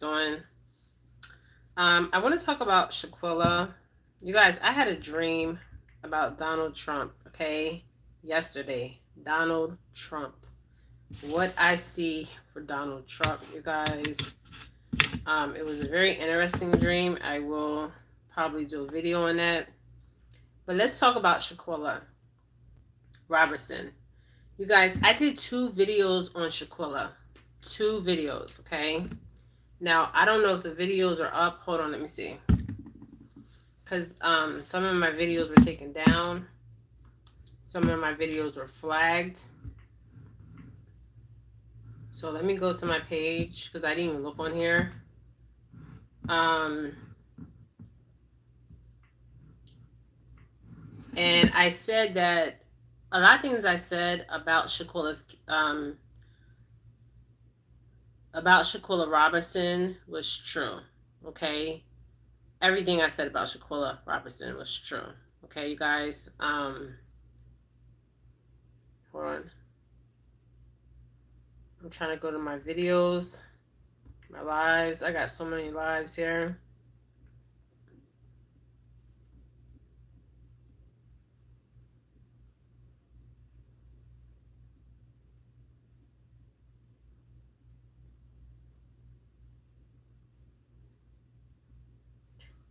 Doing. I want to talk about Shanquella. You guys, I had a dream about Donald Trump, okay? Yesterday. Donald Trump. What I see for Donald Trump, you guys. It was a very interesting dream. I will probably do a video on that. But let's talk about Shanquella Robinson. You guys, I did 2 videos on Shanquella. 2 videos, okay? Now, I don't know if the videos are up. Hold on, let me see. Because some of my videos were taken down. Some of my videos were flagged. So let me go to my page because I didn't even look on here. And I said that a lot of things I said about Shanquella Robinson was true. Okay, everything I said about Shanquella Robinson was true. Okay, you guys. Hold on. I'm trying to go to my videos, my lives. I got so many lives here.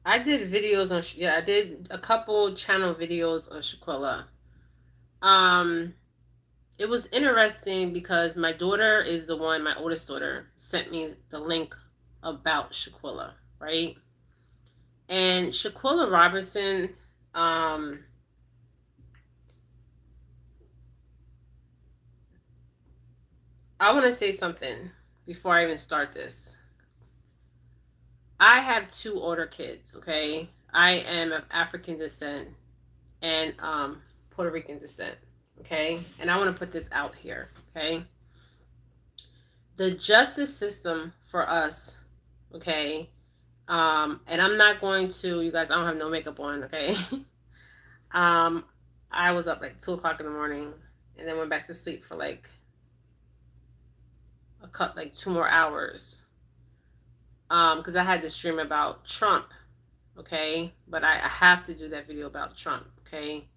I did videos on, yeah, I did a couple channel videos on Shanquella. It was interesting because my daughter is the one, my oldest daughter, sent me the link about Shanquella, right? And Shanquella Robinson, I want to say something before I even start this. I have 2 older kids, okay? I am of African descent and Puerto Rican descent, okay? And I want to put this out here, okay? The justice system for us, okay? And I'm not going to, you guys, I don't have no makeup on, okay? I was up like 2 o'clock in the morning and then went back to sleep for like 2 more hours. Because I had this dream about Trump, okay? But I have to do that video about Trump, okay?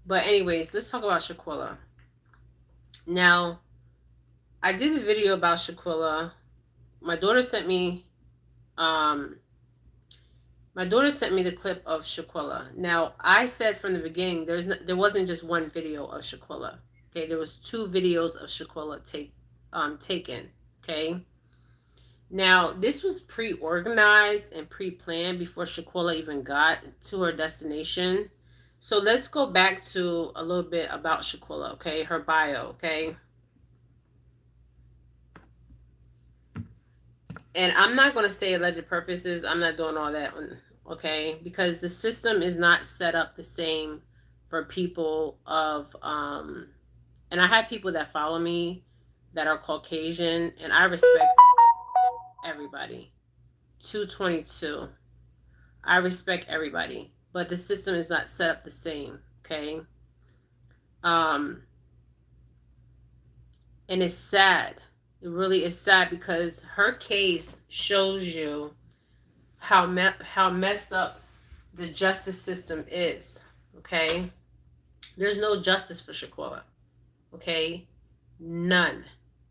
But anyways, let's talk about Shanquella. Now, I did a video about Shanquella. My daughter sent me the clip of Shanquella. Now, I said from the beginning there wasn't just one video of Shanquella. Okay, there was 2 videos of Shanquella taken. Okay. Now, this was pre-organized and pre-planned before Shanquella even got to her destination. So let's go back to a little bit about Shanquella, okay? Her bio, okay? And I'm not going to say alleged purposes. I'm not doing all that, okay? Because the system is not set up the same for people of, and I have people that follow me that are Caucasian, and I respect everybody. 222. I respect everybody, but the system is not set up the same, okay? And it's sad. It really is sad because her case shows you how messed up the justice system is, okay? There's no justice for Shanquella, okay? None,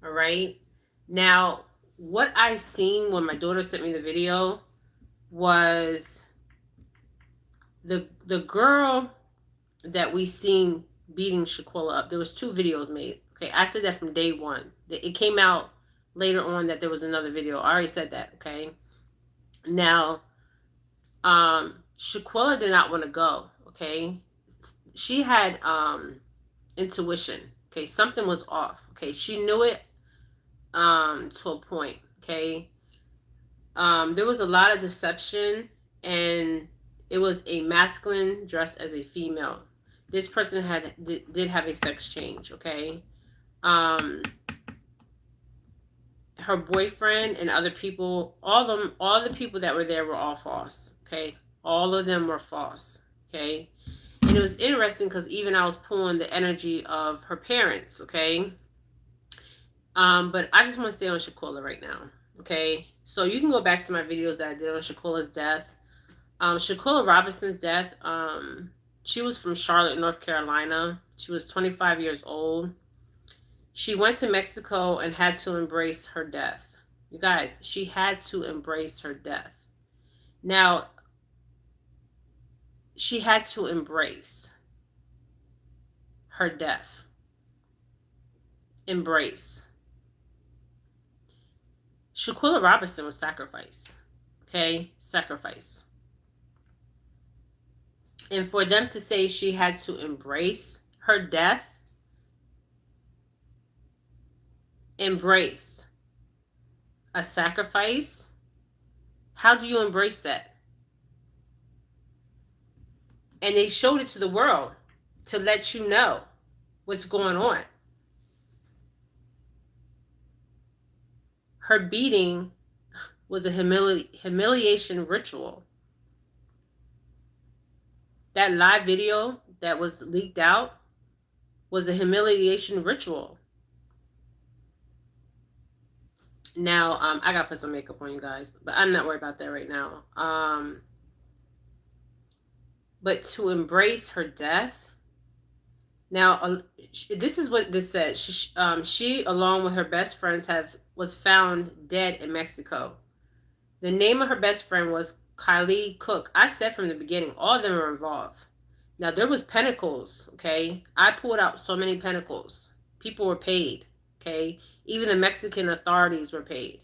all right? Now, what I seen when my daughter sent me the video was the girl that we seen beating Shanquella up. There was 2 videos made. Okay, I said that from day one. It came out later on that there was another video. I already said that. Okay. Now, Shanquella did not want to go. Okay, she had intuition. Okay, something was off. Okay, she knew it to a point. Okay, there was a lot of deception, and it was a masculine dressed as a female. This person did have a sex change, okay? Her boyfriend and other people, all the people that were there were all false, okay? All of them were false, okay? And it was interesting because even I was pulling the energy of her parents, okay? But I just want to stay on Shanquella right now. Okay. So you can go back to my videos that I did on Shanquella's death. Shanquella Robinson's death. She was from Charlotte, North Carolina. She was 25 years old. She went to Mexico and had to embrace her death. You guys, she had to embrace her death. Now, she had to embrace her death. Embrace. Shanquella Robinson was sacrificed. Okay? Sacrifice. And for them to say she had to embrace her death, embrace a sacrifice, how do you embrace that? And they showed it to the world to let you know what's going on. Her beating was a humiliation ritual. That live video that was leaked out was a humiliation ritual. Now, I gotta put some makeup on, you guys, but I'm not worried about that right now. But to embrace her death. Now, this is what this said. She, along with her best friends, was found dead in Mexico. The name of her best friend was Kylie Cook. I said from the beginning, all of them are involved. Now, there was pentacles, okay? I pulled out so many pentacles. People were paid, okay? Even the Mexican authorities were paid,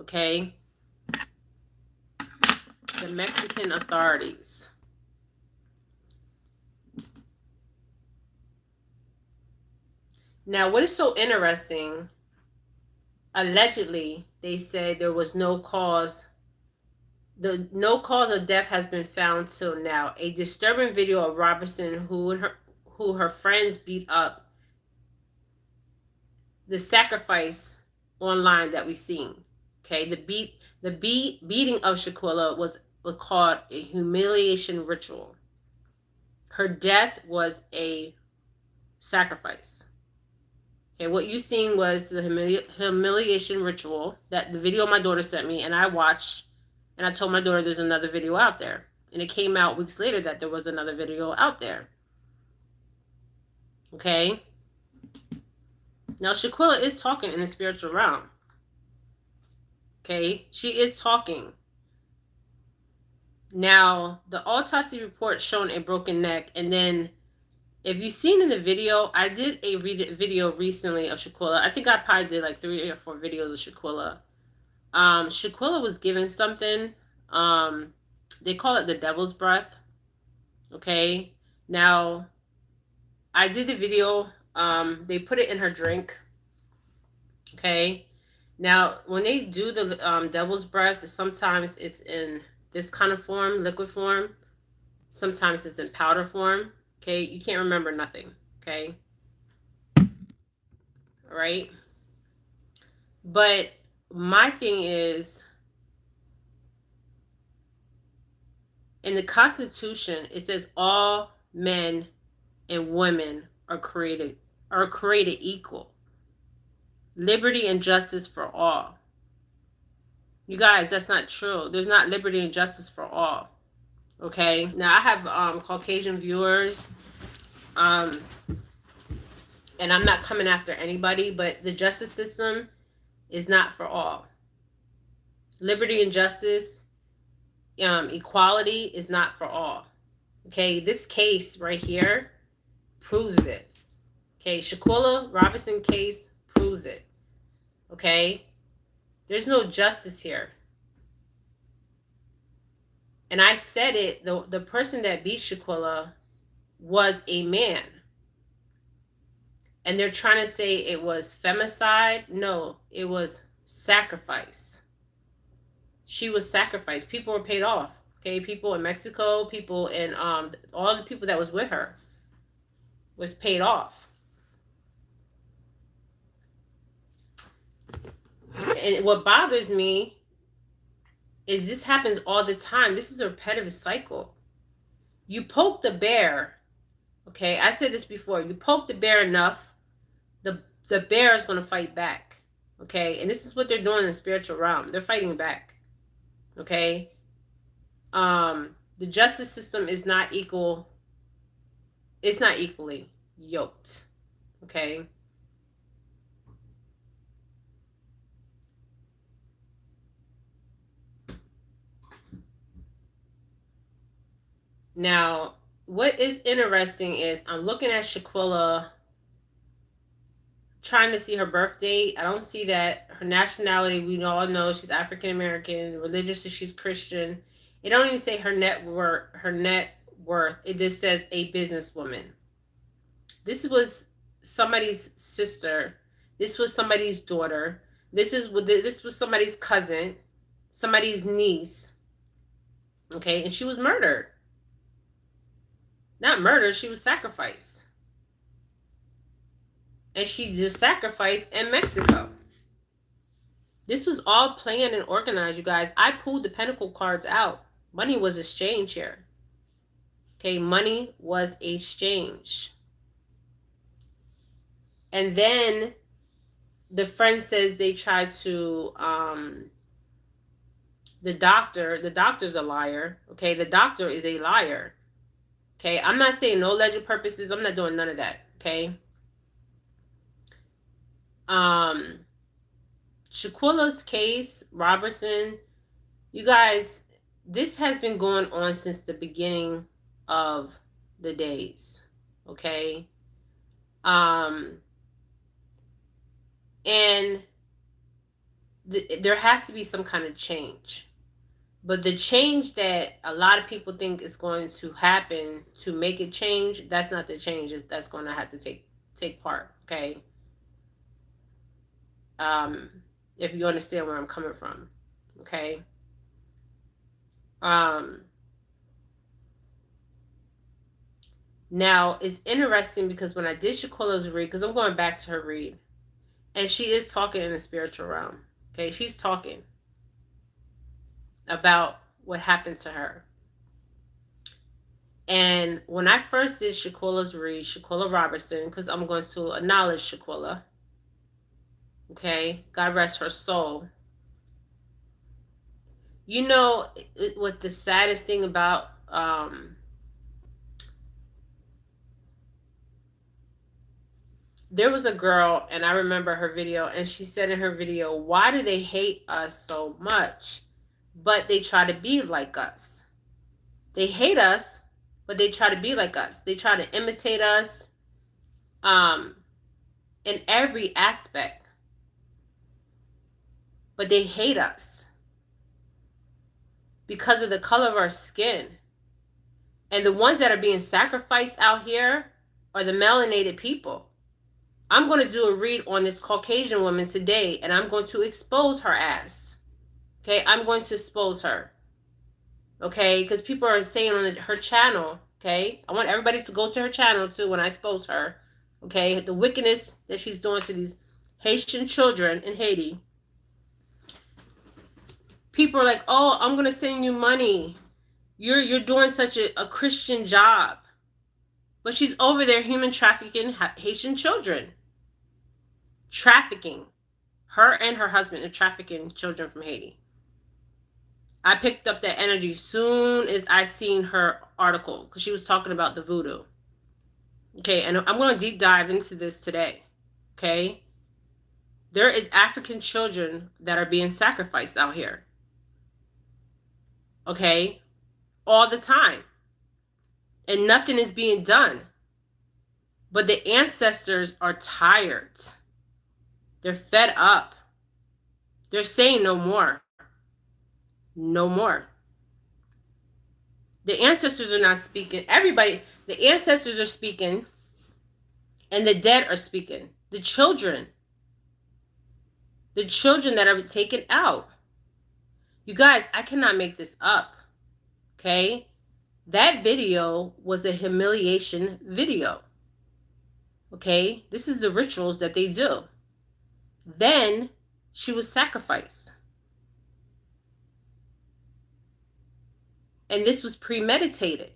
okay? The Mexican authorities. Now, what is so interesting, allegedly, they said there was no cause. No cause of death has been found till now. A disturbing video of Robinson, who her friends beat up, the sacrifice online that we've seen. Okay, the beating of Shanquella was called a humiliation ritual. Her death was a sacrifice. Okay, what you seen was the humiliation ritual that the video my daughter sent me, and I watched, and I told my daughter there's another video out there. And it came out weeks later that there was another video out there. Okay? Now, Shanquella is talking in the spiritual realm. Okay? She is talking. Now, the autopsy report showing a broken neck, and then if you've seen in the video, I did a video recently of Shanquella. I think I probably did like 3 or 4 videos of Shanquella. Shanquella was given something. They call it the devil's breath. Okay. Now, I did the video. They put it in her drink. Okay. Now, when they do the devil's breath, sometimes it's in this kind of form, liquid form. Sometimes it's in powder form. Okay, you can't remember nothing. Okay. All right. But my thing is, in the Constitution, it says all men and women are created equal. Liberty and justice for all. You guys, that's not true. There's not liberty and justice for all. Okay. Now I have Caucasian viewers, and I'm not coming after anybody, but the justice system is not for all. Liberty and justice, equality is not for all. Okay, this case right here proves it. Okay, Shanquella Robinson case proves it. Okay, there's no justice here. And I said it, the person that beat Shanquella was a man. And they're trying to say it was femicide. No, it was sacrifice. She was sacrificed. People were paid off. Okay, people in Mexico, people in all the people that was with her was paid off. And what bothers me is this happens all the time. This is a repetitive cycle. You poke the bear, okay? I said this before. You poke the bear enough, the bear is going to fight back. Okay, and this is what they're doing in the spiritual realm. They're fighting back. Okay, the justice system is not equal. It's not equally yoked. Okay. Now, what is interesting is I'm looking at Shanquella, trying to see her birth date. I don't see that. Her nationality, we all know she's African American. Religious, she's Christian. It don't even say her net worth. Her net worth. It just says a businesswoman. This was somebody's sister. This was somebody's daughter. This was somebody's cousin, somebody's niece. Okay, and she was murdered. Not murdered. She was sacrificed. And she did sacrifice in Mexico. This was all planned and organized, you guys. I pulled the Pentacle cards out. Money was exchanged here. Okay, money was exchanged. And then the friend says they tried to, the doctor's a liar. Okay, the doctor is a liar. Okay, I'm not saying no alleged purposes. I'm not doing none of that. Okay. Shanquella's case, Robertson, you guys, this has been going on since the beginning of the days. Okay. And there has to be some kind of change. But the change that a lot of people think is going to happen to make it change, that's not the change that's going to have to take part. Okay. If you understand where I'm coming from. Okay. Now, it's interesting because when I did Shanquella's read, because I'm going back to her read, and she is talking in the spiritual realm. Okay, she's talking about what happened to her. And when I first did Shanquella's read, Shanquella Robinson, because I'm going to acknowledge Shanquella. Okay, God rest her soul. You know what the saddest thing about there was a girl, and I remember her video, and she said in her video, why do they hate us so much? But they try to be like us. They hate us, but they try to be like us. They try to imitate us in every aspect. But they hate us because of the color of our skin. And the ones that are being sacrificed out here are the melanated people. I'm going to do a read on this Caucasian woman today, and I'm going to expose her ass. Okay, I'm going to expose her. Okay, because people are saying on her channel, okay, I want everybody to go to her channel too when I expose her. Okay, the wickedness that she's doing to these Haitian children in Haiti. People are like, oh, I'm going to send you money. You're doing such a Christian job. But she's over there human trafficking Haitian children. Trafficking. Her and her husband are trafficking children from Haiti. I picked up that energy soon as I seen her article because she was talking about the voodoo. Okay, and I'm going to deep dive into this today. Okay? There is African children that are being sacrificed out here. Okay? All the time. And nothing is being done. But the ancestors are tired. They're fed up. They're saying no more. No more. The ancestors are not speaking. Everybody, the ancestors are speaking, and the dead are speaking. The children that are taken out. You guys, I cannot make this up. Okay? That video was a humiliation video. Okay? This is the rituals that they do. Then she was sacrificed. And this was premeditated.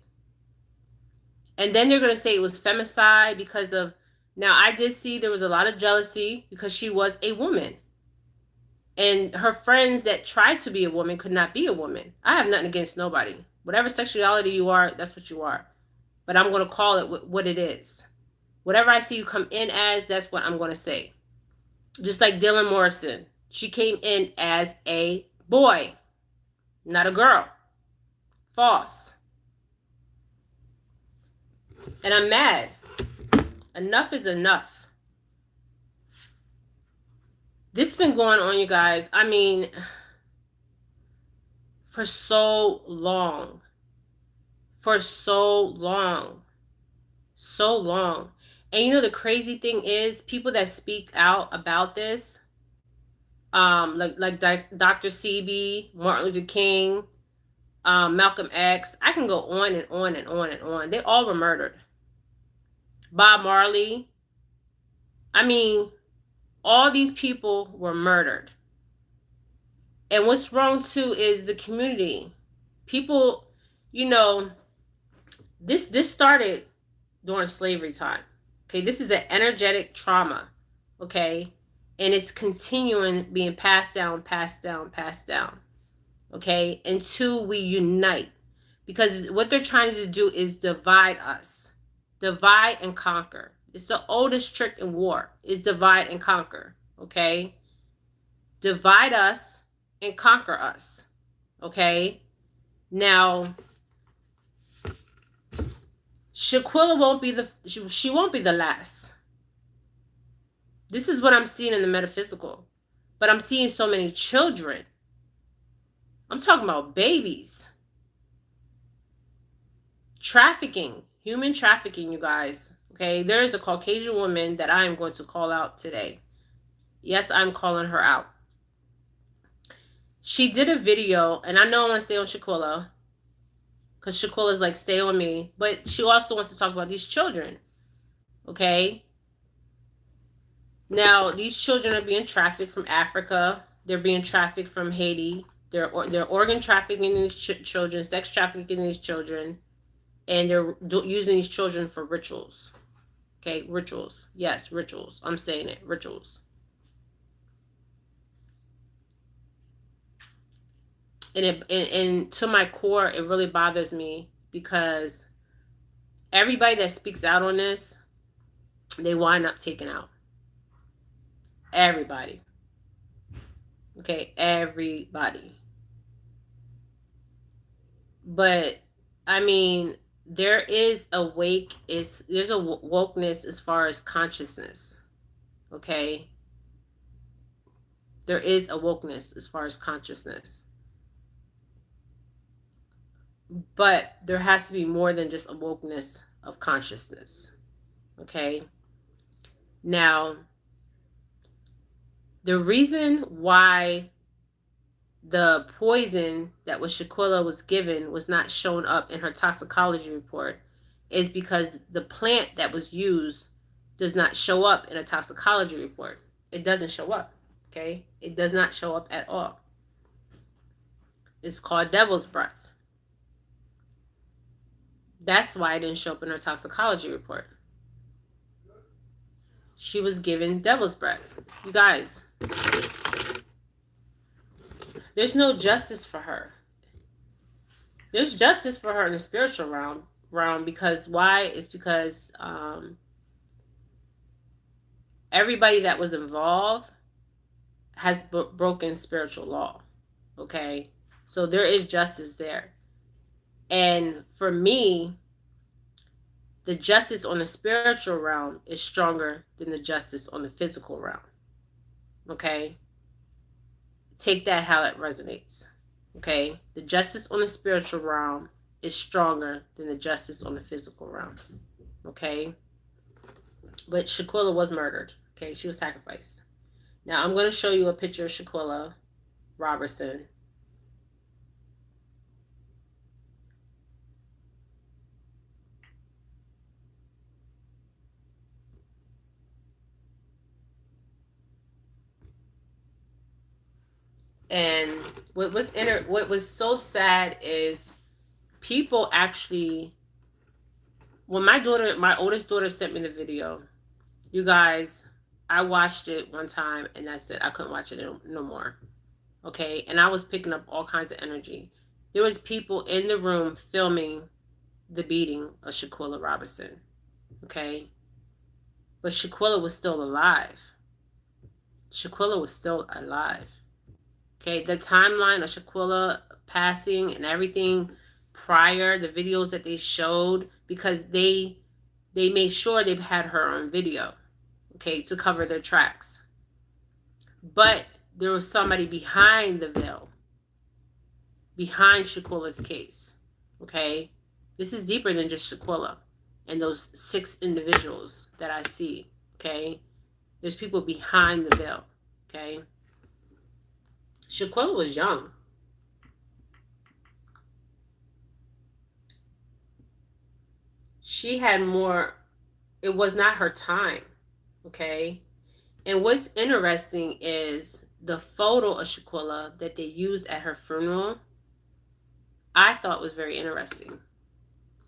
And then they're going to say it was femicide because of... Now, I did see there was a lot of jealousy because she was a woman. And her friends that tried to be a woman could not be a woman. I have nothing against nobody. Whatever sexuality you are, that's what you are. But I'm going to call it what it is. Whatever I see you come in as, that's what I'm going to say. Just like Dylan Morrison. She came in as a boy, not a girl. False. And I'm mad. Enough is enough. This has been going on, you guys. I mean, for so long. For so long. So long. And you know the crazy thing is, people that speak out about this, like Dr. Sebi, Martin Luther King, Malcolm X, I can go on and on and on and on. They all were murdered. Bob Marley. I mean, all these people were murdered. And what's wrong too is the community. People, you know, this started during slavery time. Okay, this is an energetic trauma. Okay, and it's continuing being passed down, passed down, passed down. Okay, until we unite, because what they're trying to do is divide us, divide and conquer. It's the oldest trick in war, is divide and conquer. Okay, divide us and conquer us. Okay, now Shanquella won't be she won't be the last. This is what I'm seeing in the metaphysical, but I'm seeing so many children. I'm talking about babies. Trafficking, human trafficking, you guys. Okay, there is a Caucasian woman that I am going to call out today. Yes, I'm calling her out. She did a video, and I know I want to stay on Shanquella, because Shanquella's like, stay on me, but she also wants to talk about these children. Okay? Now, these children are being trafficked from Africa. They're being trafficked from Haiti. They're organ trafficking these children, sex trafficking these children, and they're using these children for rituals. Okay, rituals. Yes, rituals. I'm saying it, rituals. And to my core, it really bothers me, because everybody that speaks out on this, they wind up taken out. Everybody. Okay, everybody. But I mean, there's a wokeness as far as consciousness. Okay, there is a wokeness as far as consciousness, but there has to be more than just a wokeness of consciousness. Okay, now the reason why the poison that Shanquella was given was not shown up in her toxicology report is because the plant that was used does not show up in a toxicology report. It doesn't show up. Okay, it does not show up at all. It's called devil's breath. That's why it didn't show up in her toxicology report. She was given devil's breath. You guys, there's no justice for her. There's justice for her in the spiritual realm, because why? It's because everybody that was involved has broken spiritual law. Okay, so there is justice there. And for me, the justice on the spiritual realm is stronger than the justice on the physical realm. Okay? Take that how it resonates. Okay? The justice on the spiritual realm is stronger than the justice on the physical realm. Okay? But Shanquella was murdered. Okay? She was sacrificed. Now, I'm going to show you a picture of Shanquella Robinson. And what was so sad is people actually, when my oldest daughter sent me the video, you guys, I watched it one time and that's it. I couldn't watch it no more. Okay, and I was picking up all kinds of energy. There was people in the room filming the beating of Shanquella Robinson. Okay, but Shanquella was still alive. Shanquella was still alive. Okay, the timeline of Shanquella passing and everything prior, the videos that they showed, because they made sure they had her on video, okay, to cover their tracks. But there was somebody behind the veil, behind Shaquilla's case. Okay, this is deeper than just Shaquilla and those 6 individuals that I see. Okay, there's people behind the veil. Okay, Shaquilla was young. She had more. It was not her time. Okay, and what's interesting is the photo of Shaquilla that they used at her funeral. I thought was very interesting.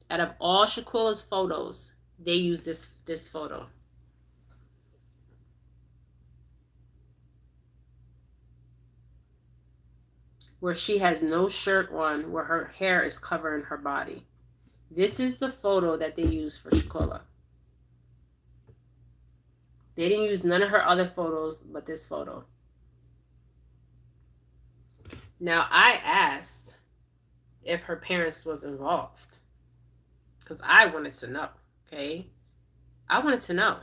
Out of all Shaquilla's photos, they used this photo. Where she has no shirt on, where her hair is covering her body. This is the photo that they used for Shaquilla. They didn't use none of her other photos but this photo. Now I asked if her parents was involved because I wanted to know. Okay, I wanted to know.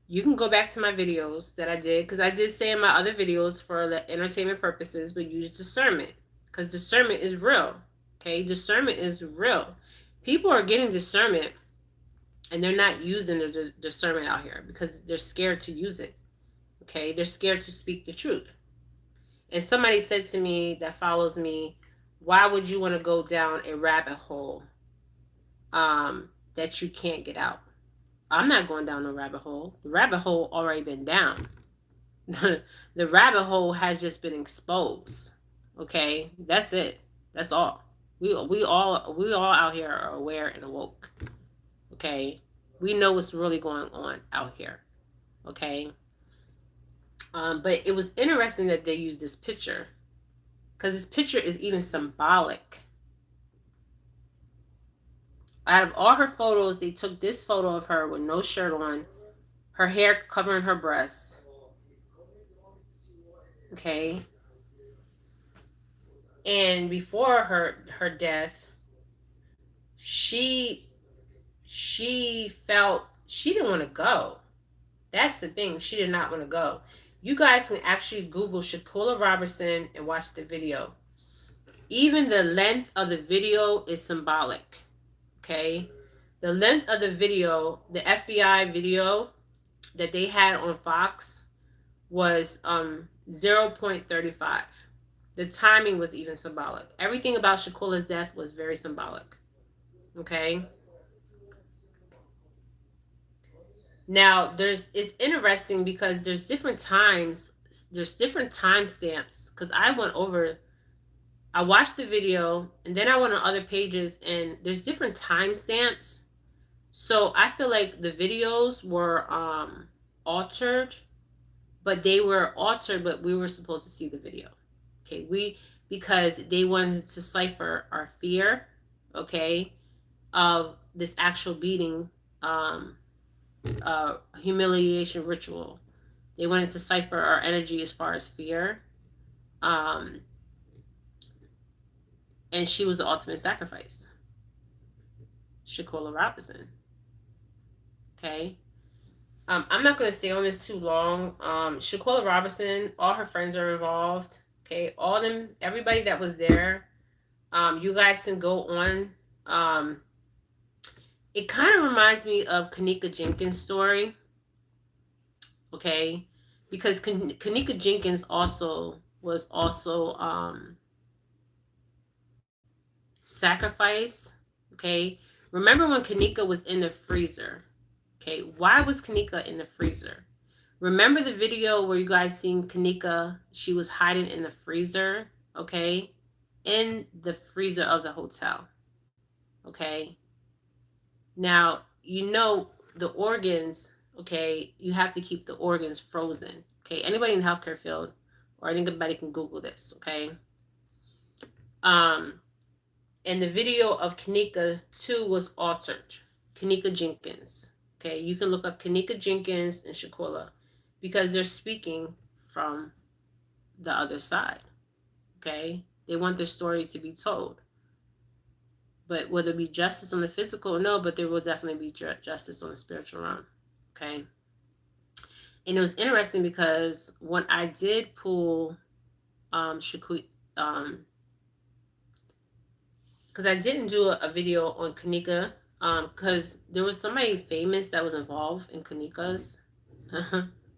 You can go back to my videos that I did, because I did say in my other videos for the entertainment purposes, but use discernment, because discernment is real. Okay, discernment is real. People are getting discernment and they're not using the discernment out here because they're scared to use it. Okay, they're scared to speak the truth. And somebody said to me that follows me, why would you want to go down a rabbit hole that you can't get out? I'm not going down no rabbit hole. The rabbit hole already been down. The rabbit hole has just been exposed. Okay, that's it. That's all. We all out here are aware and awoke. Okay, we know what's really going on out here. Okay, but it was interesting that they used this picture because this picture is even symbolic. Out of all her photos, they took this photo of her with no shirt on, her hair covering her breasts. Okay, and before her death, she felt she didn't want to go. That's the thing. She did not want to go. You guys can actually Google Shanquella Robinson and watch the video. Even the length of the video is symbolic. Okay? The length of the video, the FBI video that they had on Fox was 0.35. The timing was even symbolic. Everything about Shaquilla's death was very symbolic. Okay? Now it's interesting because there's different times, there's different timestamps. Because I watched the video and then I went on other pages and there's different timestamps. So I feel like the videos were altered, but they were altered, but we were supposed to see the video. Okay, because they wanted to cipher our fear, okay, of this actual beating, humiliation ritual. They wanted to cipher our energy as far as fear. And she was the ultimate sacrifice. Shanquella Robinson. Okay. I'm not going to stay on this too long. Shanquella Robinson, all her friends are involved. Okay. All them, everybody that was there. You guys can go on. It kind of reminds me of Kanika Jenkins' story. Okay. Because Kanika Jenkins was sacrificed. Okay. Remember when Kanika was in the freezer? Okay. Why was Kanika in the freezer? Remember the video where you guys seen Kanika? She was hiding in the freezer. Okay. In the freezer of the hotel. Okay. Now, you know the organs okay, you have to keep the organs frozen. Okay, anybody in the healthcare field or anybody can Google this. Okay, um, and the video of Kanika too was altered. Kanika Jenkins. Okay, you can look up Kanika Jenkins and Shanquella because they're speaking from the other side. Okay, they want their story to be told. But will there be justice on the physical? No, but there will definitely be justice on the spiritual realm. Okay. And it was interesting because when I did pull Shakui, because I didn't do a video on Kanika, because there was somebody famous that was involved in Kanika's.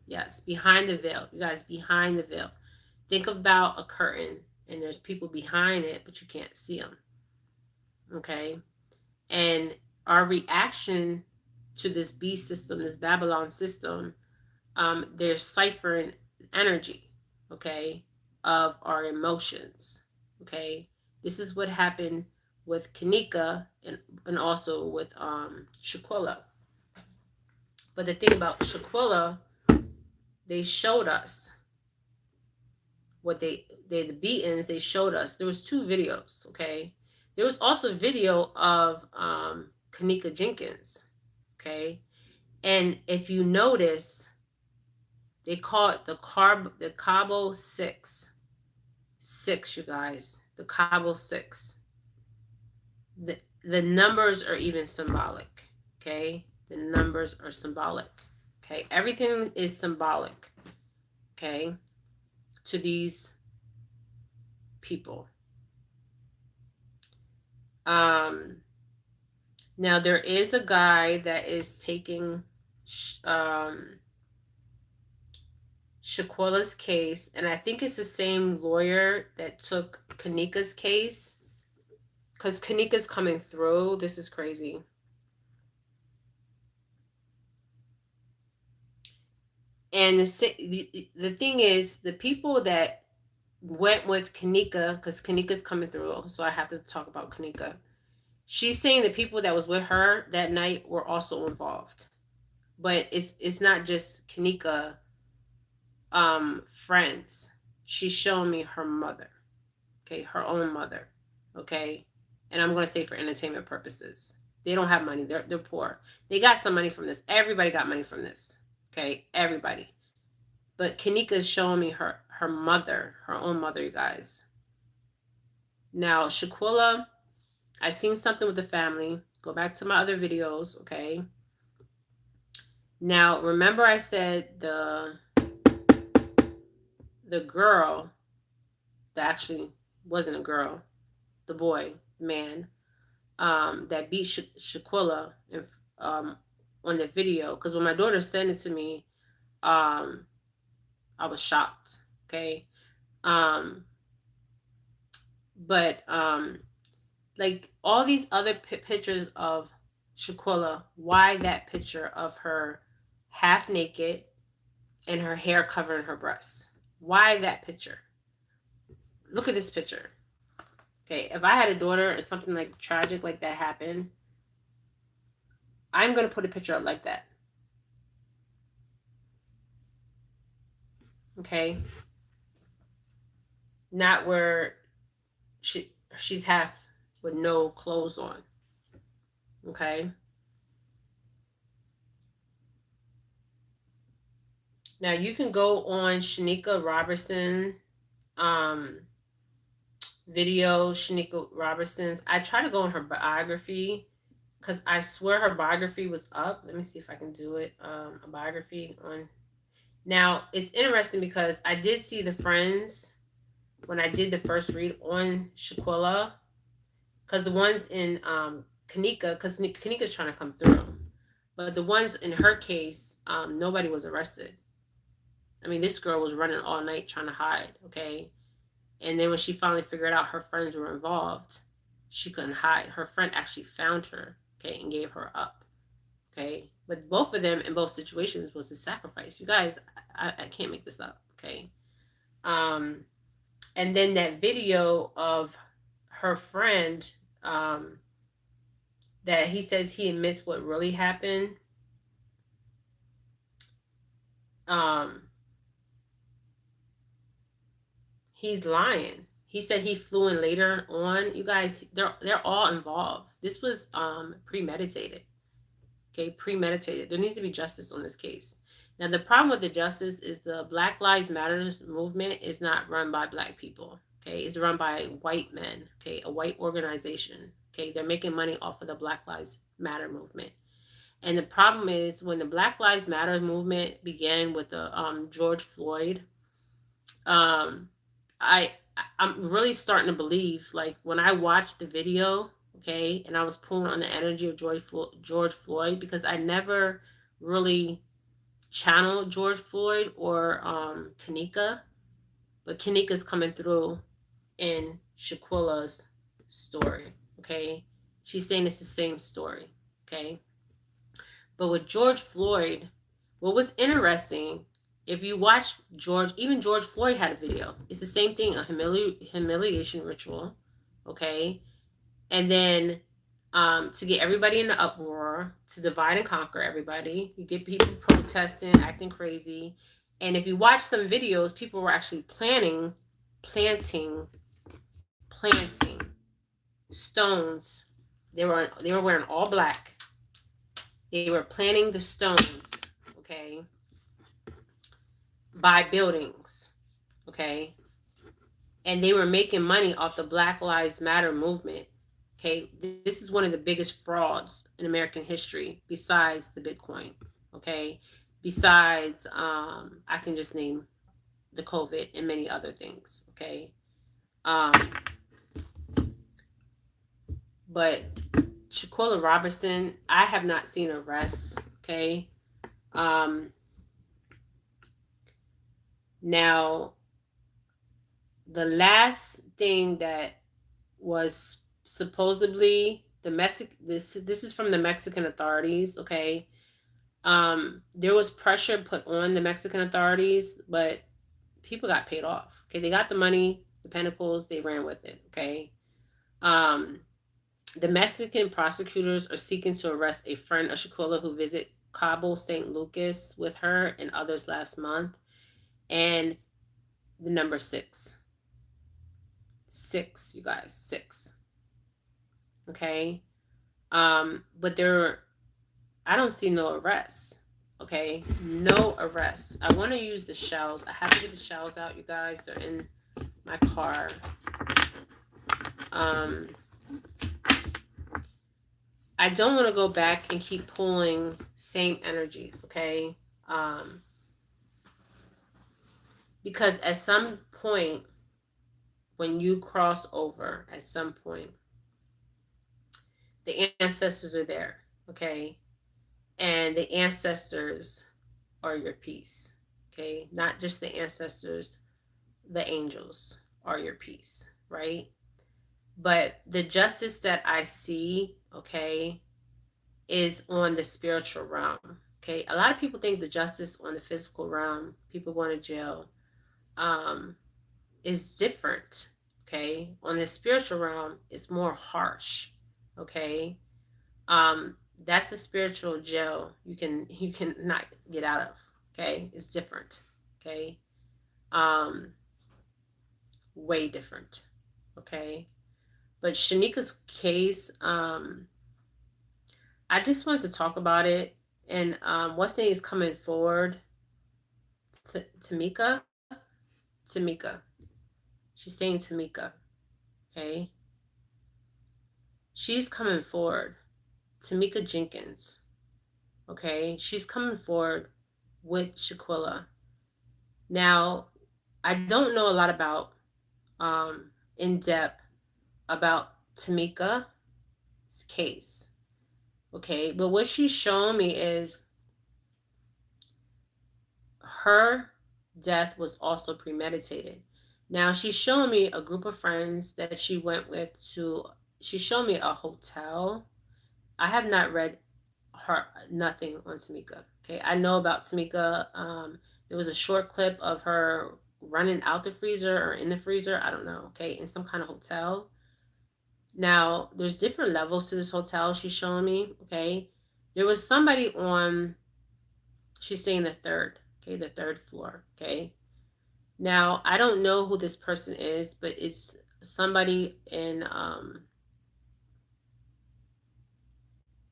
Yes, behind the veil. You guys, behind the veil. Think about a curtain, and there's people behind it, but you can't see them. Okay? And our reaction to this beast system, this Babylon system, they're ciphering energy, okay, of our emotions, okay. This is what happened with Kanika and also with Shaquilla. But the thing about Shaquilla, they showed us what the beatings. They showed us there was 2 videos, okay. There was also a video of Kanika Jenkins, okay. And if you notice, they call it the Cabo 6. 6, you guys. The Cabo 6. The numbers are even symbolic. Okay? The numbers are symbolic. Okay? Everything is symbolic. Okay? To these people. Now there is a guy that is taking Shaquilla's case, and I think it's the same lawyer that took Kanika's case, because Kanika's coming through. This is crazy. And the thing is, the people that went with Kanika, because Kanika's coming through, so I have to talk about Kanika. She's saying the people that was with her that night were also involved, but it's not just Kanika friends. She's showing me her mother, okay, her own mother, okay, and I'm gonna say for entertainment purposes. They don't have money. They're poor. They got some money from this. Everybody got money from this, okay, everybody. But Kanika's showing me her mother, her own mother, you guys. Now Shaquilla, I seen something with the family. Go back to my other videos, okay. Now remember I said the girl that actually wasn't a girl, the boy, man, that beat Shaquilla on the video. Because when my daughter sent it to me, I was shocked. Okay, but like all these other pictures of Shaquilla, why that picture of her half naked and her hair covering her breasts? Why that picture? Look at this picture. Okay, if I had a daughter and something like tragic like that happened, I'm gonna put a picture up like that. Okay, not where she's half with no clothes on. Okay. Now you can go on Shanquella Robinson video. Shanquella Robinson's. I try to go on her biography because I swear her biography was up. Let me see if I can do it. A biography on. Now it's interesting because I did see the friends when I did the first read on Shaquilla, because the ones in Kanika, because Kanika's trying to come through, but the ones in her case, nobody was arrested. I mean, this girl was running all night trying to hide. Okay, and then when she finally figured out her friends were involved, she couldn't hide. Her friend actually found her, okay, and gave her up. Okay, but both of them in both situations was a sacrifice. You guys, I can't make this up. Okay, and then that video of her friend, that he says he admits what really happened. Um, he's lying. He said he flew in later on. You guys, they're all involved. This was premeditated. Okay, premeditated. There needs to be justice on this case. Now, the problem with the justice is the Black Lives Matter movement is not run by black people. Okay, it's run by white men. Okay, a white organization. Okay, they're making money off of the Black Lives Matter movement. And the problem is when the Black Lives Matter movement began with the George Floyd, um, I I'm really starting to believe, like when I watched the video, okay, and I was pulling on the energy of George Floyd, because I never really channeled George Floyd or Kanika, but Kanika's coming through in Shaquilla's story, okay? She's saying it's the same story, okay? But with George Floyd, what was interesting, if you watch even George Floyd had a video. It's the same thing, a humiliation ritual, okay? And then to get everybody in the uproar, to divide and conquer everybody. You get people protesting, acting crazy. And if you watch some videos, people were actually planting stones. They were wearing all black. They were planting the stones, okay, by buildings, okay, and they were making money off the Black Lives Matter movement. Okay, this is one of the biggest frauds in American history, besides the Bitcoin. Okay, besides I can just name the COVID and many other things. Okay, um, but Shanquella Robinson, I have not seen arrests. Okay, um, now the last thing that was supposedly this is from the Mexican authorities, okay? There was pressure put on the Mexican authorities, but people got paid off. Okay, they got the money, the pentacles, they ran with it, okay? Um, the Mexican prosecutors are seeking to arrest a friend of Shaquilla who visited Cabo St. Lucas with her and others last month. And the number six. Six, you guys, six. Okay. But I don't see no arrests. Okay, no arrests. I want to use the shells. I have to get the shells out, you guys. They're in my car. I don't want to go back and keep pulling same energies, okay? Because at some point, when you cross over, at some point, the ancestors are there, okay? And the ancestors are your peace, okay? Not just the ancestors, the angels are your peace, right? But the justice that I see, okay, is on the spiritual realm, okay? A lot of people think the justice on the physical realm, people going to jail, is different, okay? On the spiritual realm, it's more harsh, okay? That's a spiritual jail you can not get out of, okay? It's different, okay? Way different, okay? But Shanika's case, I just wanted to talk about it. And what's name is coming forward? Tamika? Tamika. She's saying Tamika, okay? She's coming forward. Tamika Jenkins, okay? She's coming forward with Shaquilla. Now, I don't know a lot about, in depth, about Tamika's case, okay? But what she's showing me is her death was also premeditated. Now, she's showing me a group of friends that she went with she showed me a hotel. I have not read her nothing on Tamika. Okay, I know about Tamika. There was a short clip of her running out the freezer or in the freezer. I don't know. Okay, in some kind of hotel. Now, there's different levels to this hotel she's showing me. Okay, there was somebody on. She's saying the third. Okay, the third floor. Okay. Now, I don't know who this person is, but it's somebody in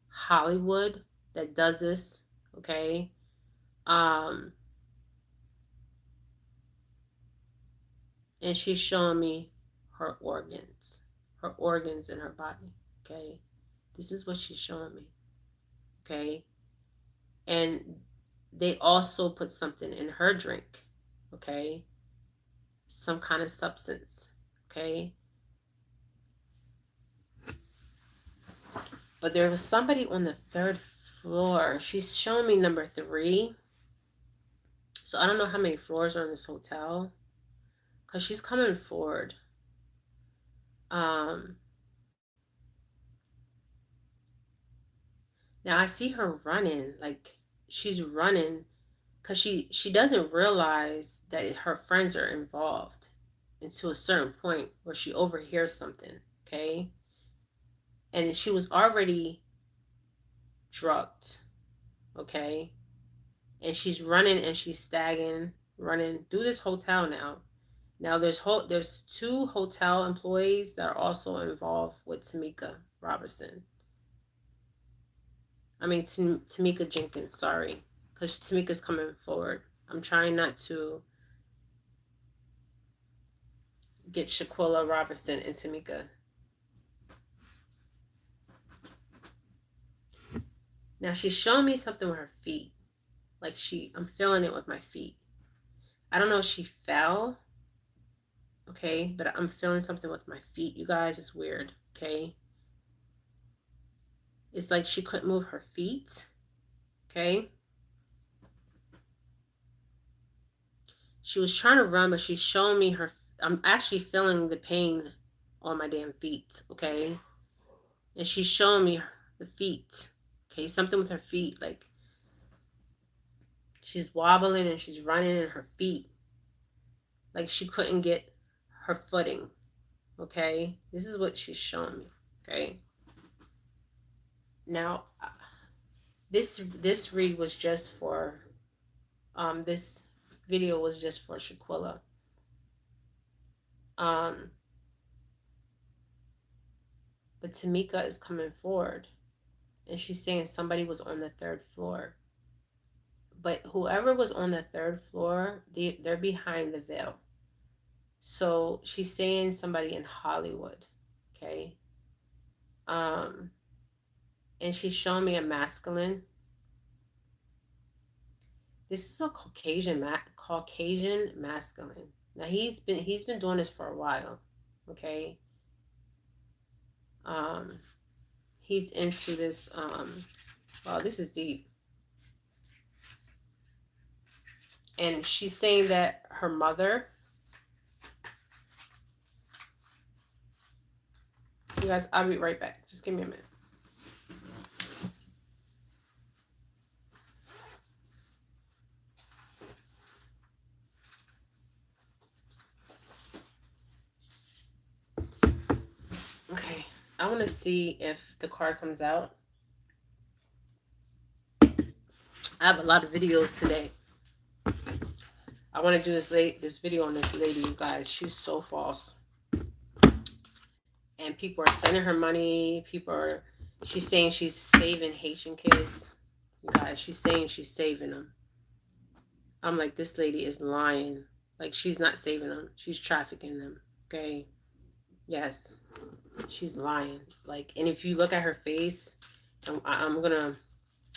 Hollywood that does this. Okay. Um, and she's showing me her organs in her body. Okay. This is what she's showing me. Okay. And they also put something in her drink. Okay. Some kind of substance. Okay. But there was somebody on the third floor. She's showing me number 3. So I don't know how many floors are in this hotel. Because she's coming forward. Um, Now I see her running. Like, she's running because she doesn't realize that her friends are involved, and to a certain point where she overhears something. Okay. And she was already drugged. Okay. And she's running and she's staggering, running through this hotel now. Now there's 2 hotel employees that are also involved with Tamika Robinson. I mean Tamika Jenkins, sorry, because Tamika's coming forward. I'm trying not to get Shanquella Robinson and Tamika. Now she's showing me something with her feet. Like, I'm feeling it with my feet. I don't know if she fell, okay, but I'm feeling something with my feet. You guys, it's weird, okay? It's like she couldn't move her feet, okay? She was trying to run, but she's showing me I'm actually feeling the pain on my damn feet, okay? And she's showing me the feet, okay? Something with her feet, like she's wobbling and she's running in her feet. Like she couldn't get her footing, okay? This is what she's showing me, okay? Now, this read was just for, this video was just for Shanquella. But Tamika is coming forward and she's saying somebody was on the third floor. But whoever was on the third floor, they're behind the veil. So she's saying somebody in Hollywood, okay? And she's showing me a masculine. This is a Caucasian masculine. Now he's been doing this for a while, okay? He's into this. Wow, this is deep. And she's saying that her mother. You guys, I'll be right back. Just give me a minute. Okay, I want to see if the card comes out. I have a lot of videos today. I want to do this video on this lady, you guys. She's so false. And people are sending her money. She's saying she's saving Haitian kids. You guys, she's saying she's saving them. I'm like, this lady is lying. Like, she's not saving them. She's trafficking them. Okay? Yes. She's lying. Like, and if you look at her face, I'm going to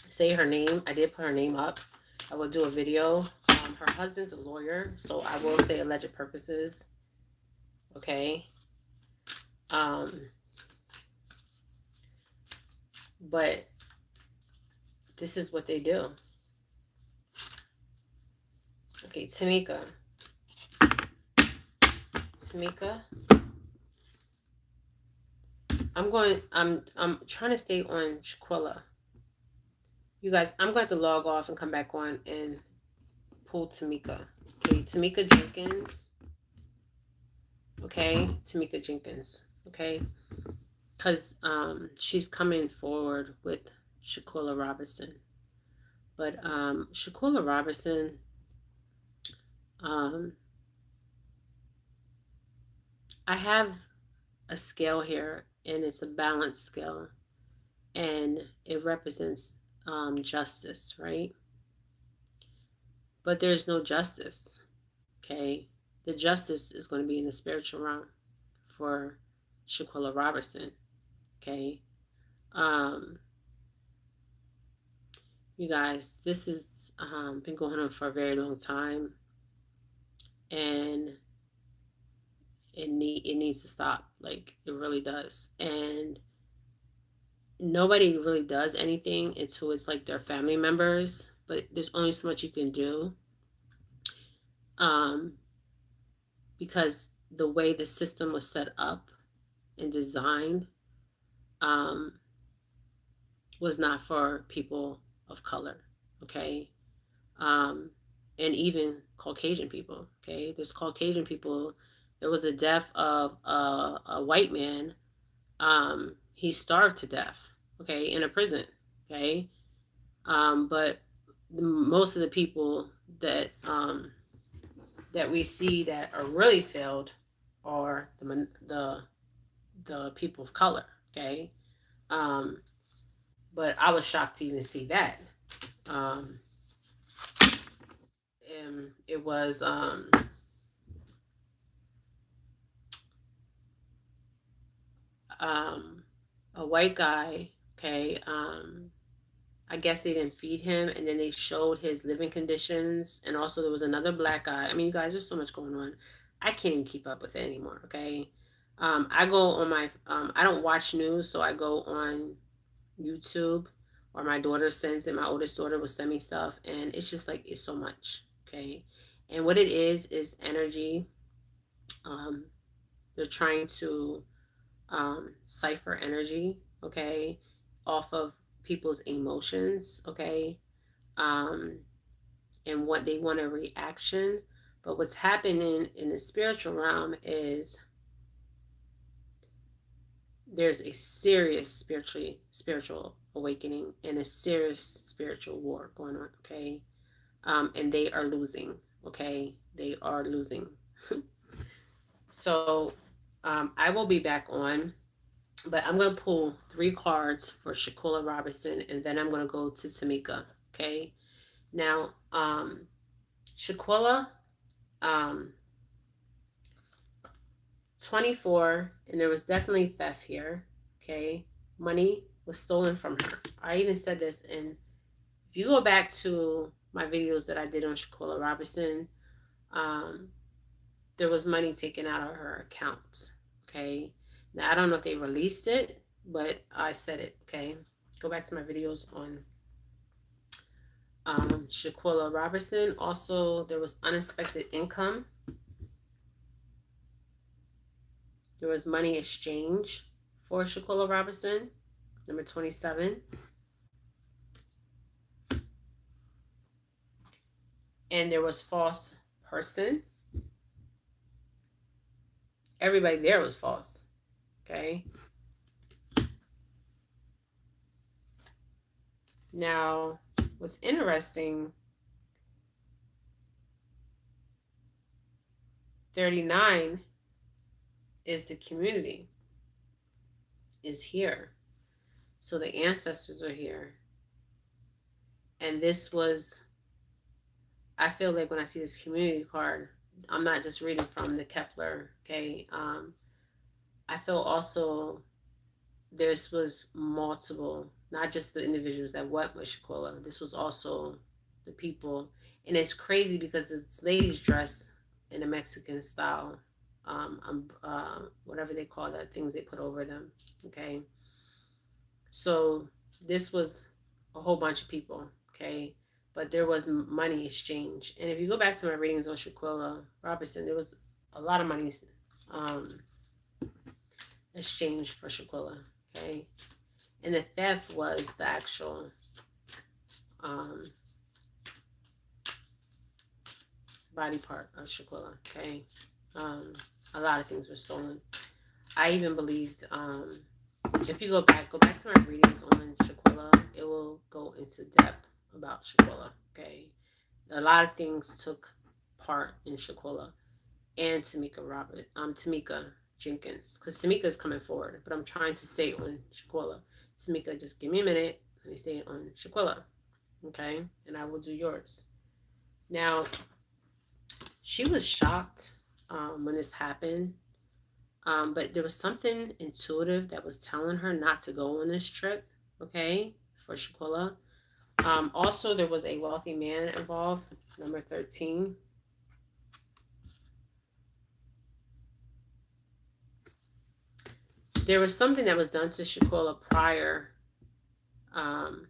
say her name. I did put her name up. I will do a video. Her husband's a lawyer, so I will say alleged purposes. Okay? But this is what they do. Okay, Tamika. I'm trying to stay on Shanquella. You guys, I'm going to log off and come back on and pull Tamika. Okay, Tamika Jenkins. Okay, Tamika Jenkins. Okay, because she's coming forward with Shanquella Robinson. But Shanquella Robinson, Um, I have a scale here, and it's a balanced scale, and it represents justice, right? But there's no justice, okay? The justice is going to be in the spiritual realm for Shanquella Robinson, okay? Um, you guys, this has been going on for a very long time, and it needs to stop. Like it really does, and nobody really does anything until it's like their family members. But there's only so much you can do, um, because the way the system was set up and designed um, was not for people of color. Okay, um, and even Caucasian people. Okay, there's Caucasian people. There was a death of a white man. He starved to death. Okay, in a prison. Okay, but most of the people that we see that are really failed are the people of color. Okay, um, but I was shocked to even see that. Um, and it was um, a white guy. Okay, I guess they didn't feed him, and then they showed his living conditions, and also there was another black guy. I mean, you guys, there's so much going on. I can't even keep up with it anymore. Okay, I go on my I don't watch news, so I go on YouTube, or my daughter sends it. My oldest daughter will send me stuff, and it's just like it's so much. Okay, and what it is energy. Um, they're trying to cipher energy. Okay, off of people's emotions. Okay, um, and what they want a reaction. But what's happening in the spiritual realm is there's a serious spiritual awakening and a serious spiritual war going on. Okay, and they are losing. Okay, they are losing. So I will be back on, but I'm going to pull 3 cards for Shanquella Robinson, and then I'm going to go to Tamika. Okay, now Shanquella, um, 24, and there was definitely theft here. Okay, money was stolen from her. I even said this, and if you go back to my videos that I did on Shanquella Robinson, um, there was money taken out of her account. Okay, now I don't know if they released it, but I said it. Okay, go back to my videos on Shanquella Robinson. Also, there was unexpected income. There was money exchange for Shanquella Robinson, number 27. And there was false person. Everybody there was false. Okay. Now, what's interesting, 39 is the community is here. So the ancestors are here. And this was, I feel like when I see this community card, I'm not just reading from the Kepler, okay? I feel also this was multiple, not just the individuals that went with Shaquilla. This was also the people. And it's crazy because it's ladies dress in a Mexican style, whatever they call that, things they put over them, okay? So this was a whole bunch of people, okay? But there was money exchange. And if you go back to my readings on Shanquella Robinson, there was a lot of money um, exchanged for Shanquella, okay? And the theft was the actual um, body part of Shanquella, okay? A lot of things were stolen. I even believed, if you go back to my readings on Shanquella, it will go into depth about Shanquella, okay? A lot of things took part in Shanquella and Tamika Jenkins, because Tamika is coming forward, but I'm trying to stay on Shanquella. Tamika, just give me a minute. Let me stay on Shanquella, okay? And I will do yours. Now, she was shocked when this happened, but there was something intuitive that was telling her not to go on this trip, okay, for Shanquella. Also, there was a wealthy man involved, number 13. There was something that was done to Shanquella prior, um,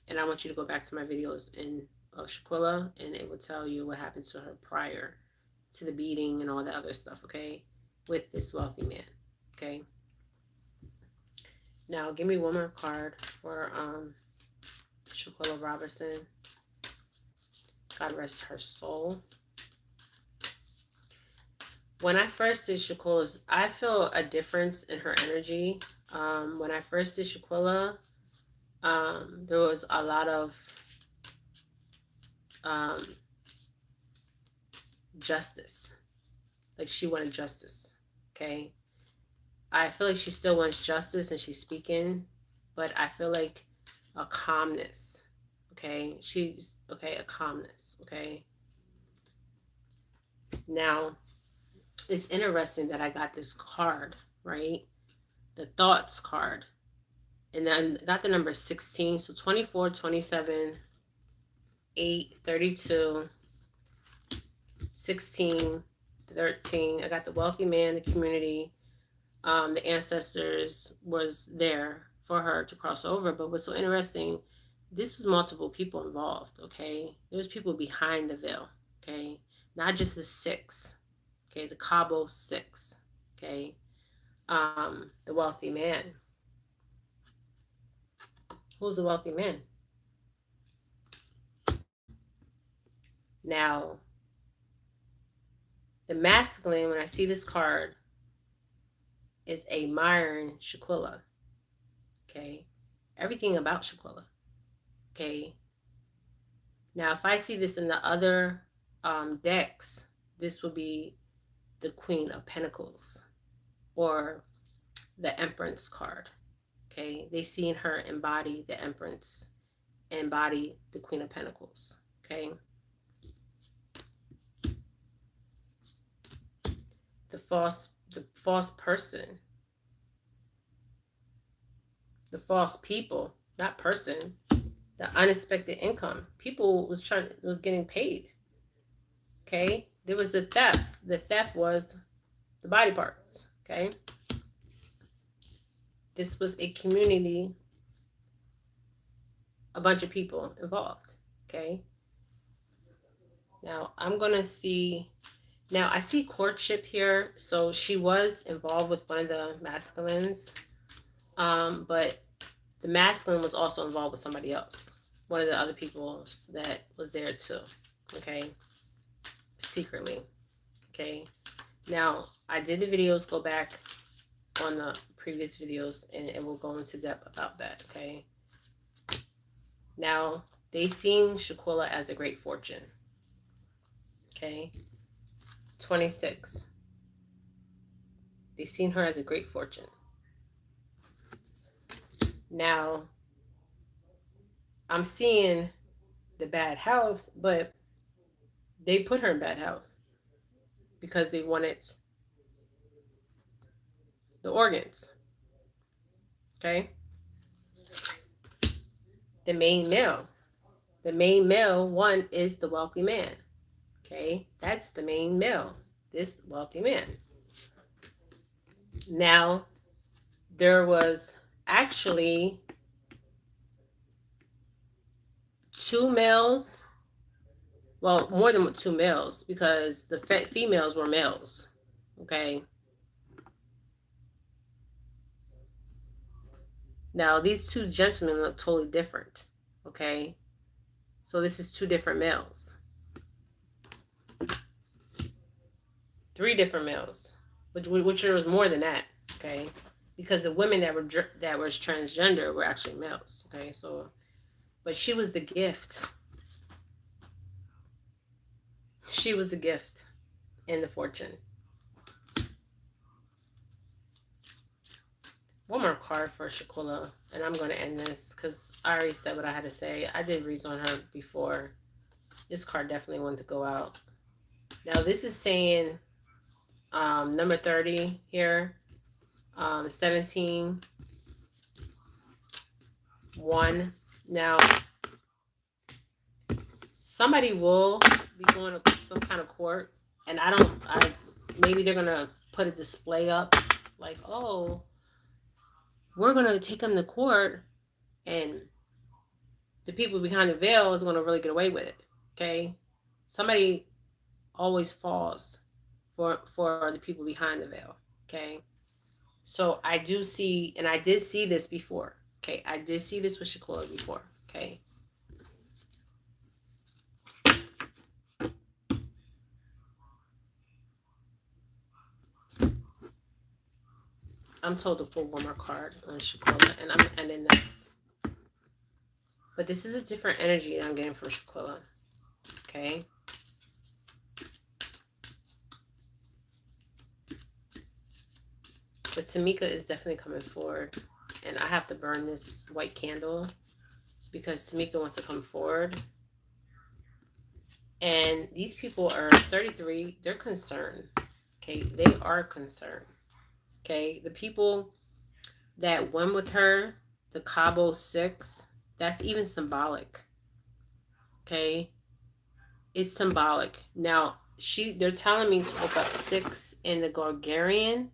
and I want you to go back to my videos in Shanquella, and it will tell you what happened to her prior to the beating and all the other stuff, okay, with this wealthy man, okay. Now, give me one more card for Shanquella Robinson. God rest her soul. When I first did Shaquilla's, I feel a difference in her energy. When I first did Shanquella, there was a lot of um, justice. Like, she wanted justice, okay? I feel like she still wants justice and she's speaking, but I feel like a calmness, okay? She's, okay, a calmness, okay? Now, it's interesting that I got this card, right? The thoughts card. And then got the number 16. So 24, 27, 8, 32, 16, 13. I got the wealthy man, the community, the ancestors was there for her to cross over. But what's so interesting, this was multiple people involved, okay? There's people behind the veil, okay? Not just the 6, okay? The Cabo 6, okay? The wealthy man. Who's the wealthy man? Now, the masculine, when I see this card, is admiring Shanquella. Okay? Everything about Shanquella. Okay? Now, if I see this in the other decks, this will be the Queen of Pentacles or the Empress card. Okay? They see in her embody the Empress, embody the Queen of Pentacles. Okay? The false person, the false people, not person, the unexpected income. People was getting paid. Okay? There was a theft. The theft was the body parts. Okay? This was a community, a bunch of people involved. Okay? Now I'm gonna see. Now I see courtship here, so she was involved with one of the masculines, but the masculine was also involved with somebody else, one of the other people that was there too. Okay, secretly. Okay. Now I did the videos. Go back on the previous videos, and it will go into depth about that. Okay. Now they seen Shanquella as the great fortune. Okay. 26. They seen her as a great fortune. Now, I'm seeing the bad health, but they put her in bad health because they wanted the organs. Okay? The main male. The main male one is the wealthy man. Okay? That's the main male. This wealthy man. Now, there was actually 2 males. Well, more than 2 males because the females were males. Okay. Now, these 2 gentlemen look totally different. Okay. So this is 2 different males. 3 different males, which there was more than that. Okay. Because the women that was transgender were actually males. Okay. So, but she was the gift. She was the gift and the fortune. One more card for Shaquilla, and I'm going to end this because I already said what I had to say. I did reads on her before. This card definitely wanted to go out. Now, this is saying number 30 here, 17, 1. Now, somebody will be going to some kind of court, and maybe they're going to put a display up like, oh, we're going to take them to court, and the people behind the veil is going to really get away with it. Okay, somebody always falls for the people behind the veil. Okay, so I do see, and I did see this before. Okay, I did see this with Shaquilla before. Okay, I'm told to pull one more card on Shaquilla, and I'm ending this. But this is a different energy I'm getting from Shaquilla. Okay. But Tamika is definitely coming forward. And I have to burn this white candle because Tamika wants to come forward. And these people are 33. They're concerned. Okay. They are concerned. Okay. The people that went with her, the Cabo 6, that's even symbolic. Okay. It's symbolic. Now, they're telling me to look up 6 in the Gregorian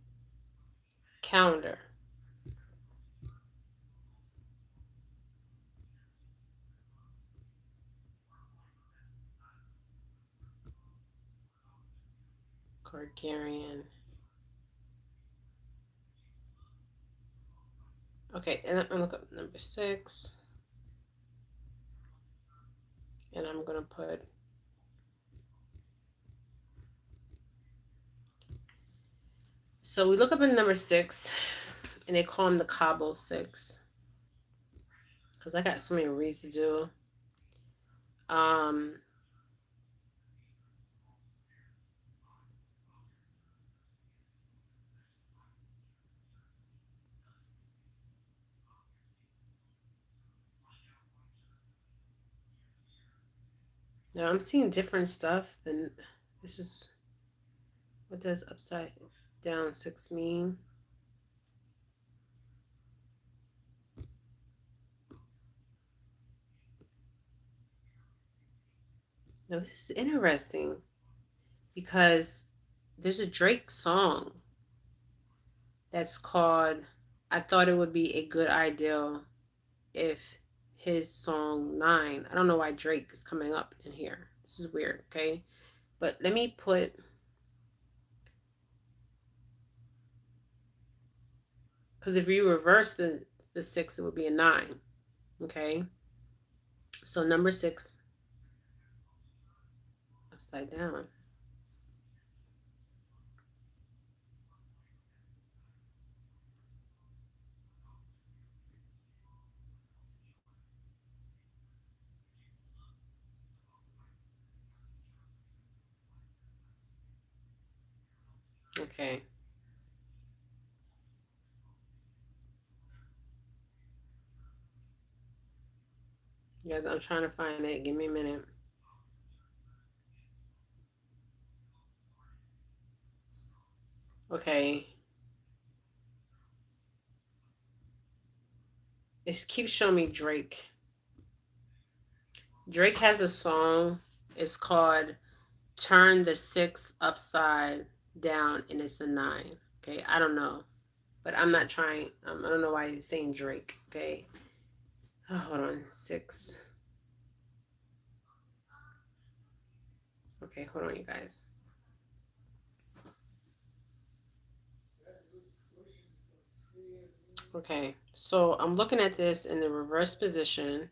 calendar. Gregorian. Okay, and I'm gonna look up number 6. And I'm gonna put so we look up in number 6 and they call him the Cabo 6. Because I got so many reads to do. Um Now I'm seeing different stuff than this is what does upside down 6 mean? Now this is interesting because there's a Drake song that's called I Thought It Would Be a Good Idea If His Song 9. I don't know why Drake is coming up in here. This is weird, okay? But let me put, because if you reverse the 6, it would be a 9, okay? So number 6 upside down. Okay. Yeah, I'm trying to find it. Give me a minute. Okay. It keeps showing me Drake. Drake has a song. It's called Turn the 6 Upside Down and it's a 9. Okay, I don't know. But I'm not trying. I don't know why he's saying Drake. Okay. Oh, hold on. 6. Okay, hold on, you guys. Okay, so I'm looking at this in the reverse position.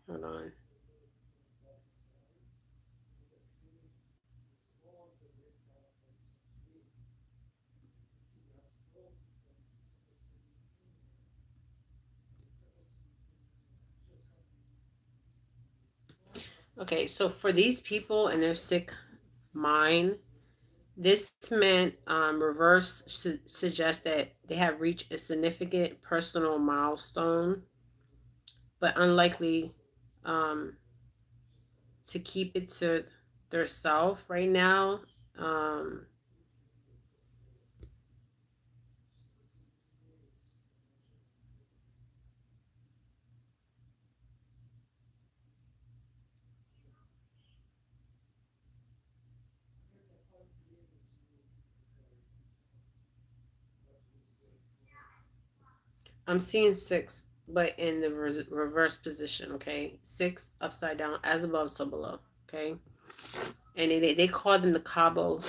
Hold on. Okay, so for these people and their sick mind, this meant reverse suggests that they have reached a significant personal milestone, but unlikely um, to keep it to their self right now. Um, I'm seeing six, but in the reverse position. Okay, six upside down, as above, so below. Okay, and they call them the Cabo.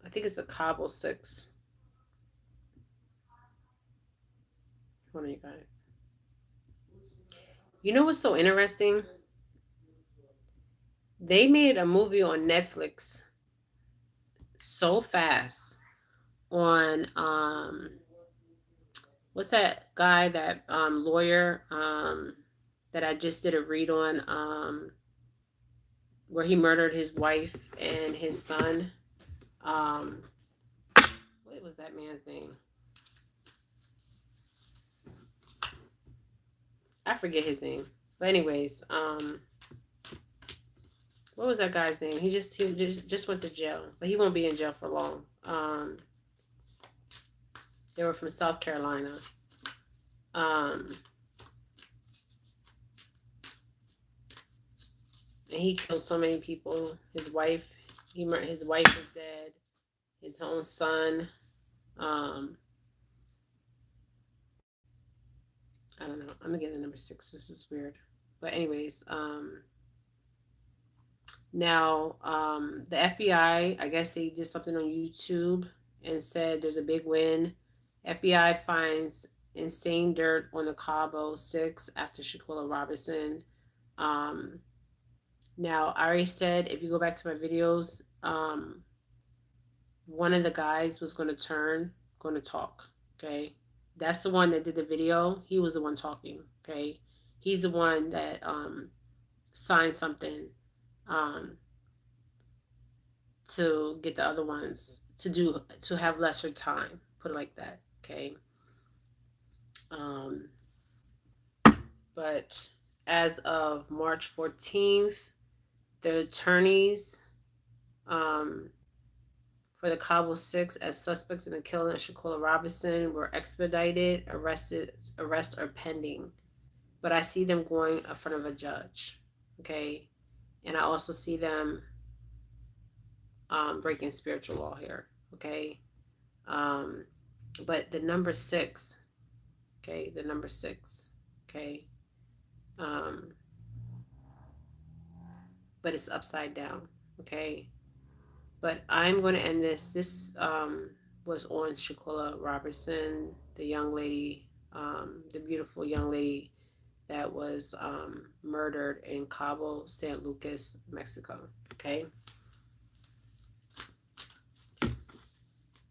I think it's a Cabo six. One of you guys. You know what's so interesting? They made a movie on Netflix so fast on what's that guy, that lawyer that I just did a read on, where he murdered his wife and his son. um what was that man's name? I forget his name. But anyways, what was that guy's name? He just went to jail, but he won't be in jail for long. They were from South Carolina. um and he killed so many people. His wife, his wife is dead. His own son. um I don't know. I'm gonna get the number six. This is weird. But anyways, now the FBI, I guess they did something on YouTube and said there's a big win. FBI finds insane dirt on the Cabo Six after Shanquella Robinson. Um, Now I already said, if you go back to my videos, one of the guys was going to talk. Okay, that's the one that did the video. He was the one talking. Okay, he's the one that signed something um, to get the other ones to have lesser time. Put it like that. Okay, um, but as of March 14th, the attorneys um, for the Cabo Six as suspects in the killing of Shaquilla Robinson were expedited. Arrests are pending, but I see them going in front of a judge. Okay, and I also see them breaking spiritual law here. Okay, um, but the number six. Okay, the number six. Okay, um, but it's upside down. Okay, but I'm going to end this. This was on Shaquilla Robertson, the young lady, the beautiful young lady that was murdered in Cabo San Lucas, Mexico. Okay,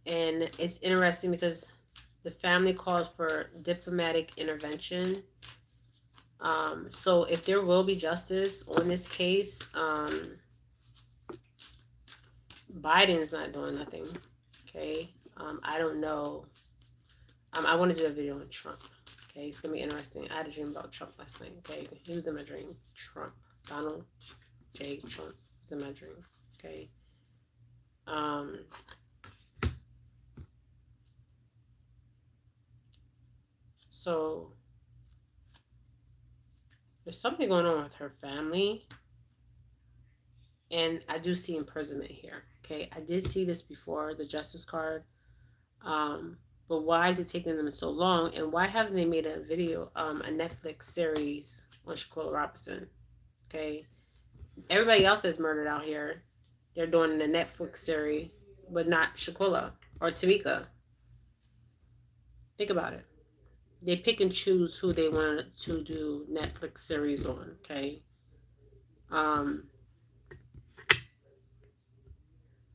and it's interesting because the family called for diplomatic intervention. So if there will be justice on this case, Biden's not doing nothing. Okay, I don't know. I want to do a video on Trump. Okay, it's gonna be interesting. I had a dream about Trump last night. Okay, he was in my dream. Trump, Donald J. Trump was in my dream. Okay. Um. So there's something going on with her family, and I do see imprisonment here. Okay, I did see this before, the justice card. Um. But why is it taking them so long? And why haven't they made a video, a Netflix series on Shaquille Robinson? Okay, everybody else that's murdered out here, they're doing a Netflix series, but not Shaquilla or Tamika. Think about it. They pick and choose who they want to do Netflix series on. Okay. Um.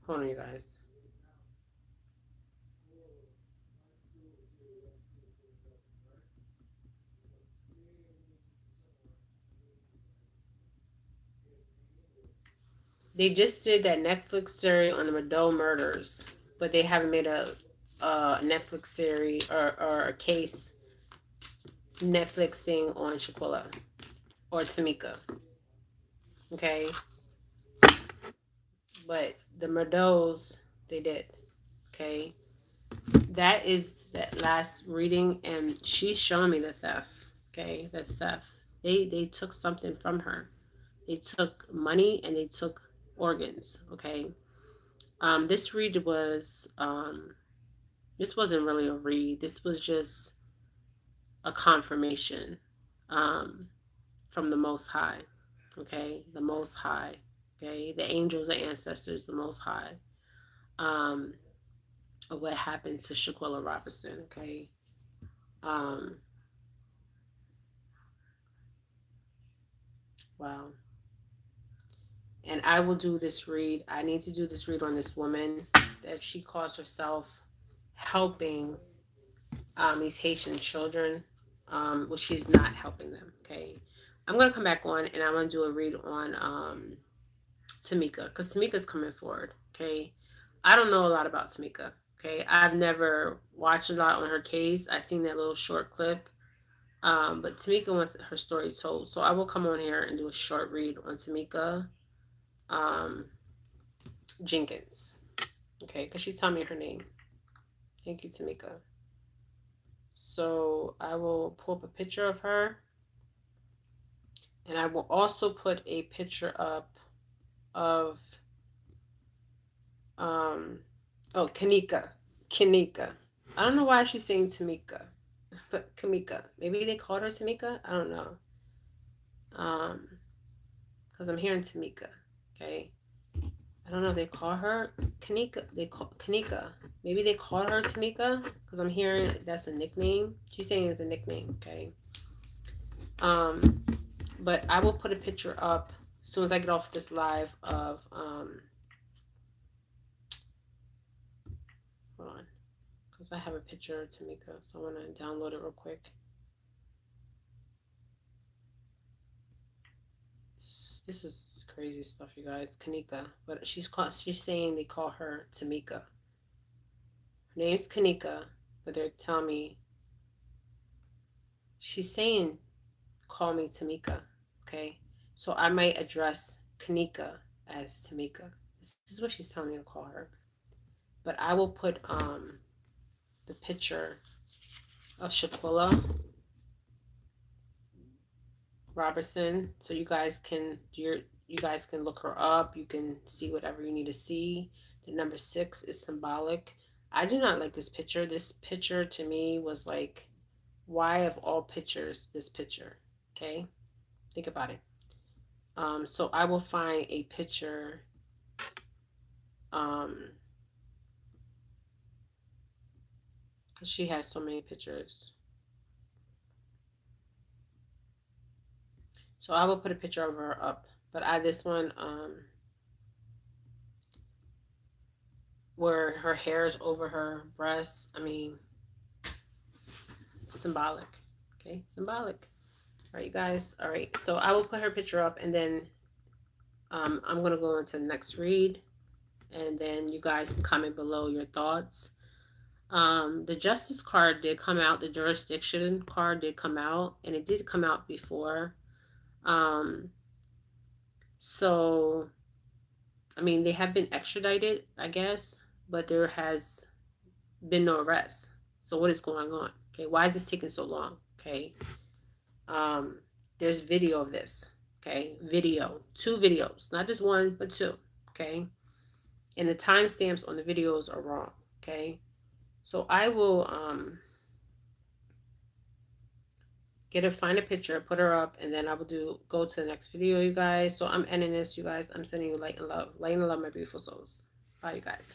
Hold on, you guys. They just did that Netflix series on the Mado murders, but they haven't made a Netflix series or a case Netflix thing on Shanquella or Tamika. Okay, but the Mados they did. Okay, that is that last reading, and she's showing me the theft. Okay, the theft. They took something from her. They took money and they took organs. Okay. This read was this wasn't really a read. This was just a confirmation um, from the Most High. Okay, the Most High. Okay, the angels, the ancestors, the Most High. Um, of what happened to Shanquella Robinson. Okay. Um, wow. And I will do this read. I need to do this read on this woman that she calls herself helping these Haitian children. Well, she's not helping them. Okay. I'm gonna come back on and I'm gonna do a read on Tamika because Tamika's coming forward. Okay. I don't know a lot about Tamika. Okay. I've never watched a lot on her case. I seen that little short clip. But Tamika wants her story told. So I will come on here and do a short read on Tamika um, Jenkins. Okay, because she's telling me her name. Thank you, Tamika. So I will pull up a picture of her. And I will also put a picture up of um Kanika. Kanika. I don't know why she's saying Tamika. But Kamika. Maybe they called her Tamika? I don't know. Um because I'm hearing Tamika. Okay. I don't know if they call her Kanika. They call Kanika. Maybe they call her Tamika because I'm hearing that's a nickname. She's saying it's a nickname. Okay. Um, but I will put a picture up as soon as I get off this live of hold on, because I have a picture of Tamika, so I want to download it real quick. This is crazy stuff, you guys. Kanika, but she's saying they call her Tamika. Her name's Kanika, but they're telling me she's saying call me Tamika. Okay, so I might address Kanika as Tamika. This is what she's telling me to call her. But I will put the picture of Shanquella Robertson so you guys can look her up. You can see whatever you need to see. The number 6 is symbolic. I do not like this picture. This picture to me was like, why of all pictures this picture? Okay, think about it. So I will find a picture. Um, she has so many pictures. So I will put a picture of her up. But this one, where her hair is over her breasts. I mean, symbolic. Okay, symbolic. All right, you guys. All right, so I will put her picture up, and then I'm gonna go into the next read, and then you guys can comment below your thoughts. The justice card did come out. The jurisdiction card did come out, and it did come out before. Um, so I mean, they have been extradited, I guess, but there has been no arrest. So what is going on? Okay, why is this taking so long? Okay, there's video of this. Okay, video, 2 videos, not just one, but 2. Okay, and the timestamps on the videos are wrong. Okay, so I will find a picture, put her up, and then I will go to the next video, you guys. So I'm ending this, you guys. I'm sending you light and love, my beautiful souls. Bye, you guys.